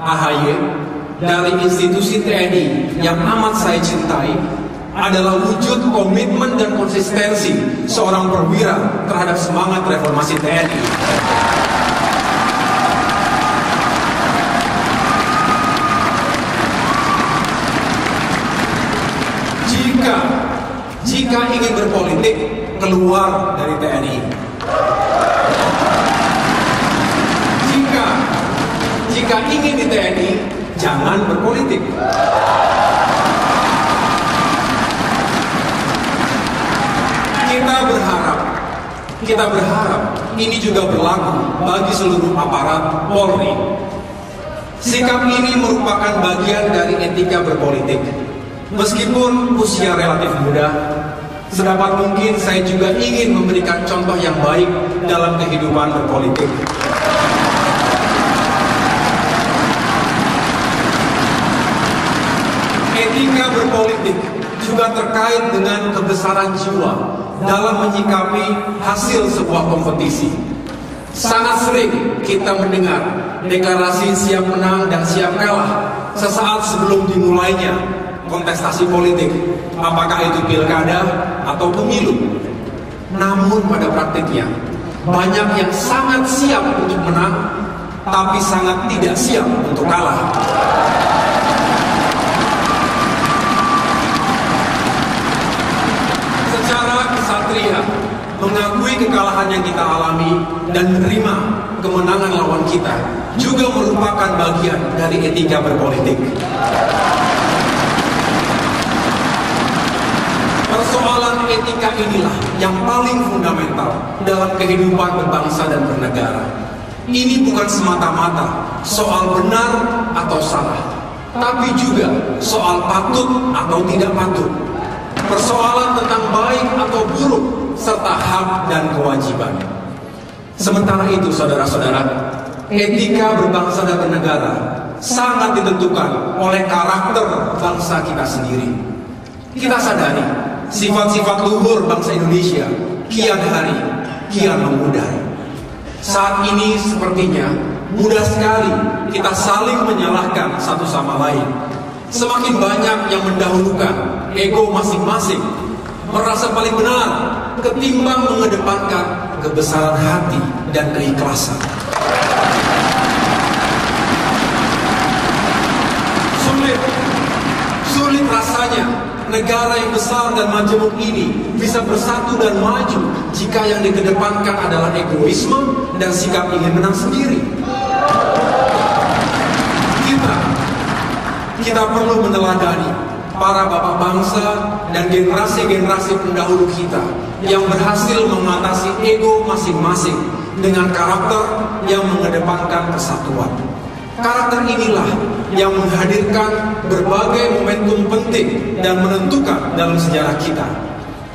AHY dari institusi TNI yang amat saya cintai adalah wujud komitmen dan konsistensi seorang perwira terhadap semangat reformasi TNI. Jika ingin berpolitik, keluar dari TNI. Jika ingin di TNI, jangan berpolitik. Kita berharap ini juga berlaku bagi seluruh aparat Polri. Sikap ini merupakan bagian dari etika berpolitik. Meskipun usia relatif muda, sedapat mungkin saya juga ingin memberikan contoh yang baik dalam kehidupan berpolitik. Etika berpolitik juga terkait dengan kebesaran jiwa dalam menyikapi hasil sebuah kompetisi. Sangat sering kita mendengar deklarasi siap menang dan siap kalah sesaat sebelum dimulainya kontestasi politik, apakah itu pilkada atau pemilu. Namun pada praktiknya, banyak yang sangat siap untuk menang, tapi sangat tidak siap untuk kalah. Secara kesatria, mengakui kekalahan yang kita alami dan menerima kemenangan lawan kita juga merupakan bagian dari etika berpolitik. Persoalan etika inilah yang paling fundamental dalam kehidupan berbangsa dan bernegara. Ini bukan semata-mata soal benar atau salah, tapi juga soal patut atau tidak patut. Persoalan tentang baik atau buruk, serta hak dan kewajiban. Sementara itu, saudara-saudara, etika berbangsa dan bernegara sangat ditentukan oleh karakter bangsa kita sendiri. Kita sadari sifat-sifat luhur bangsa Indonesia kian hari kian memudar. Saat ini sepertinya mudah sekali kita saling menyalahkan satu sama lain. Semakin banyak yang mendahulukan ego masing-masing, merasa paling benar ketimbang mengedepankan kebesaran hati dan keikhlasan. Sulit rasanya negara yang besar dan majemuk ini bisa bersatu dan maju jika yang dikedepankan adalah egoisme dan sikap ingin menang sendiri. Kita perlu meneladani para bapak bangsa dan generasi-generasi pendahulu kita yang berhasil mengatasi ego masing-masing dengan karakter yang mengedepankan persatuan. Karakter inilah yang menghadirkan berbagai momentum penting dan menentukan dalam sejarah kita.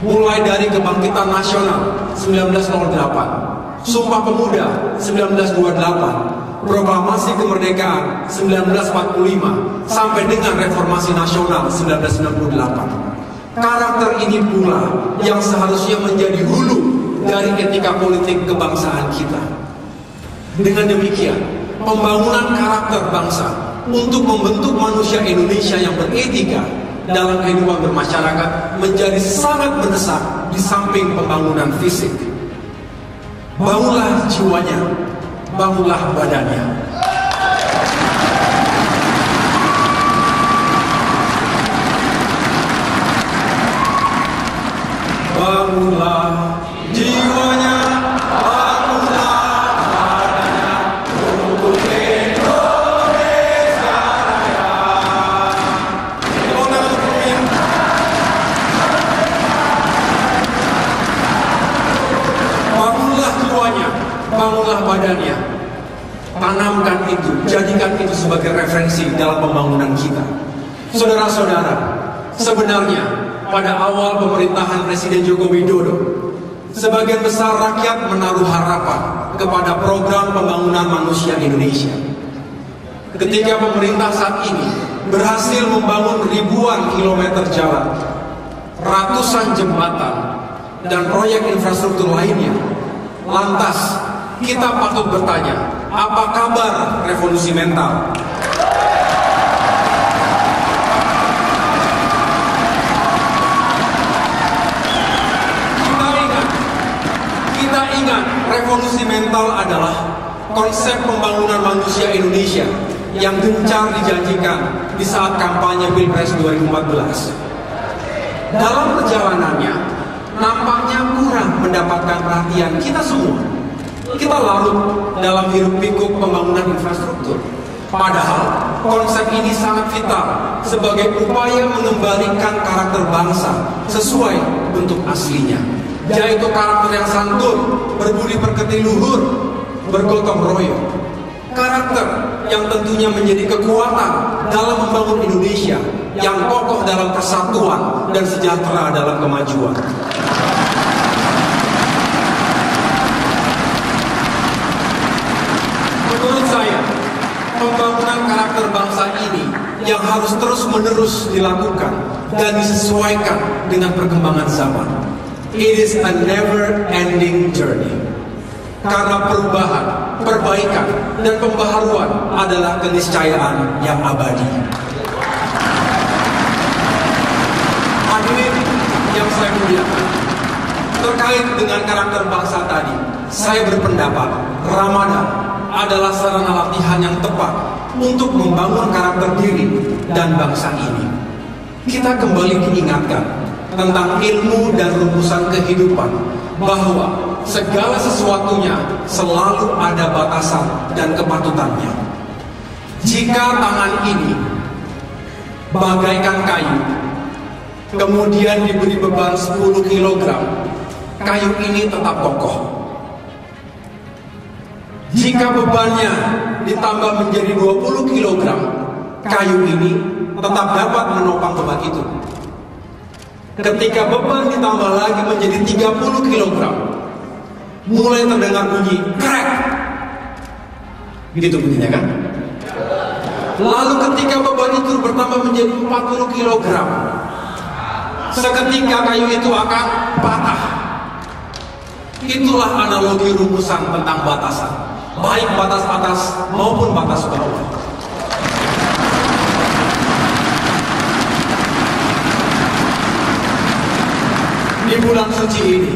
Mulai dari kebangkitan nasional 1908, Sumpah Pemuda 1928, Proklamasi Kemerdekaan 1945, sampai dengan Reformasi Nasional 1998. Karakter ini pula yang seharusnya menjadi hulu dari etika politik kebangsaan kita. Dengan demikian, pembangunan karakter bangsa untuk membentuk manusia Indonesia yang beretika dalam kehidupan bermasyarakat menjadi sangat mendesak di samping pembangunan fisik. Bangunlah jiwanya, bangunlah badannya. Bangunlah jiwanya, bangunlah badannya untuk Indonesia Raya. Bangunlah jiwanya, bangunlah badannya. Tanamkan itu, jadikan itu sebagai referensi dalam pembangunan kita. Saudara-saudara, sebenarnya pada awal pemerintahan Presiden Joko Widodo, sebagian besar rakyat menaruh harapan kepada program pembangunan manusia Indonesia. Ketika pemerintah saat ini berhasil membangun ribuan kilometer jalan, ratusan jembatan, dan proyek infrastruktur lainnya, lantas kita patut bertanya, apa kabar revolusi mental? Kita ingat, revolusi mental adalah konsep pembangunan manusia Indonesia yang gencar dijanjikan di saat kampanye Pilpres 2014. Dalam perjalanannya, nampaknya kurang mendapatkan perhatian kita semua. Kita larut dalam hiruk-pikuk pembangunan infrastruktur. Padahal konsep ini sangat vital sebagai upaya mengembalikan karakter bangsa sesuai bentuk aslinya, yaitu karakter yang santun, berbudi pekerti luhur, bergotong royong. Karakter yang tentunya menjadi kekuatan dalam membangun Indonesia yang kokoh dalam persatuan dan sejahtera dalam kemajuan. Menurut saya, pembangunan karakter bangsa ini yang harus terus-menerus dilakukan dan disesuaikan dengan perkembangan zaman. It is a never-ending journey. Karena perubahan, perbaikan, dan pembaharuan adalah keniscayaan yang abadi. Hadirin yang saya muliakan, terkait dengan karakter bangsa tadi, saya berpendapat Ramadan adalah sarana latihan yang tepat untuk membangun karakter diri dan bangsa ini. Kita kembali diingatkan tentang ilmu dan rumusan kehidupan, bahwa segala sesuatunya selalu ada batasan dan kepatutannya. Jika tangan ini bagaikan kayu, kemudian diberi beban 10 kg, kayu ini tetap kokoh. Jika bebannya ditambah menjadi 20 kg, kayu ini tetap dapat menopang beban itu. Ketika beban ditambah lagi menjadi 30 kg, mulai terdengar bunyi krek. Begitu bunyinya kan? Lalu ketika beban itu bertambah menjadi 40 kg, seketika kayu itu akan patah. Itulah analogi rumusan tentang batasan, baik batas atas maupun batas bawah. Di bulan suci ini,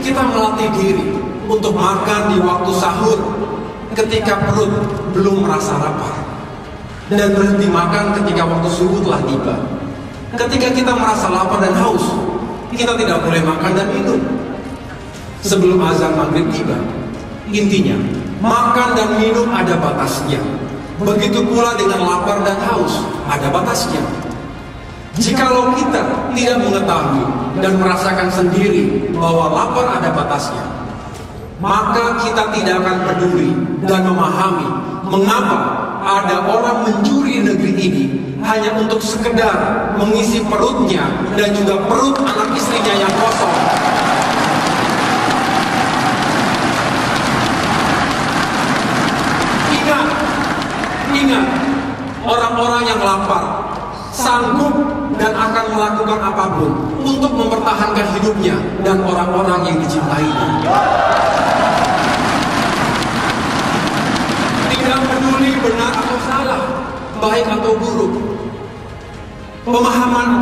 kita melatih diri untuk makan di waktu sahur ketika perut belum merasa lapar, dan berhenti makan ketika waktu subuh telah tiba. Ketika kita merasa lapar dan haus, kita tidak boleh makan dan minum sebelum azan maghrib tiba. Intinya, makan dan minum ada batasnya. Begitu pula dengan lapar dan haus, ada batasnya. Jikalau kita tidak mengetahui dan merasakan sendiri bahwa lapar ada batasnya, maka kita tidak akan peduli dan memahami mengapa ada orang mencuri negeri ini hanya untuk sekedar mengisi perutnya dan juga perut anak istrinya yang kosong. Ingat, orang-orang yang lapar sanggup dan akan melakukan apapun untuk mempertahankan hidupnya dan orang-orang yang dicintainya. Tidak peduli benar atau salah, baik atau buruk. Pemahaman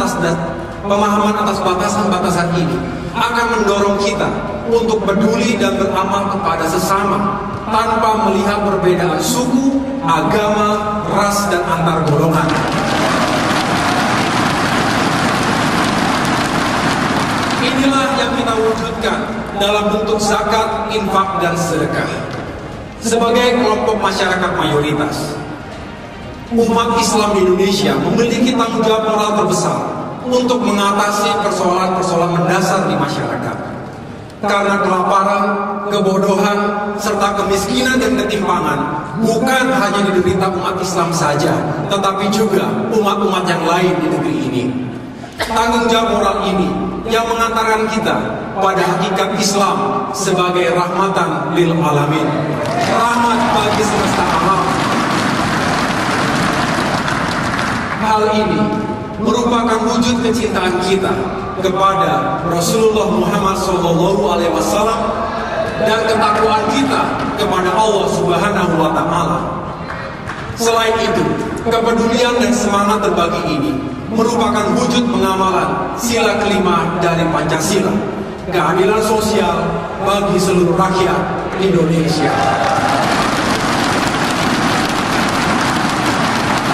atas batasan-batasan ini akan mendorong kita untuk peduli dan beramal kepada sesama tanpa melihat perbedaan suku, agama, ras, dan antar golongan. Inilah yang kita wujudkan dalam bentuk zakat, infak, dan sedekah. Sebagai kelompok masyarakat mayoritas, umat Islam di Indonesia memiliki tanggung jawab moral terbesar untuk mengatasi persoalan-persoalan mendasar di masyarakat. Karena kelaparan, kebodohan, serta kemiskinan dan ketimpangan bukan hanya diderita umat Islam saja, tetapi juga umat-umat yang lain di negeri ini. Tanggung jawab moral ini yang mengantarkan kita pada hakikat Islam sebagai rahmatan lil alamin, rahmat bagi semesta alam. Hal ini merupakan wujud kecintaan kita kepada Rasulullah Muhammad SAW dan ketakwaan kita kepada Allah Subhanahu wa Ta'ala. Selain itu, kepedulian dan semangat berbagi ini merupakan wujud pengamalan sila kelima dari Pancasila, keadilan sosial bagi seluruh rakyat Indonesia.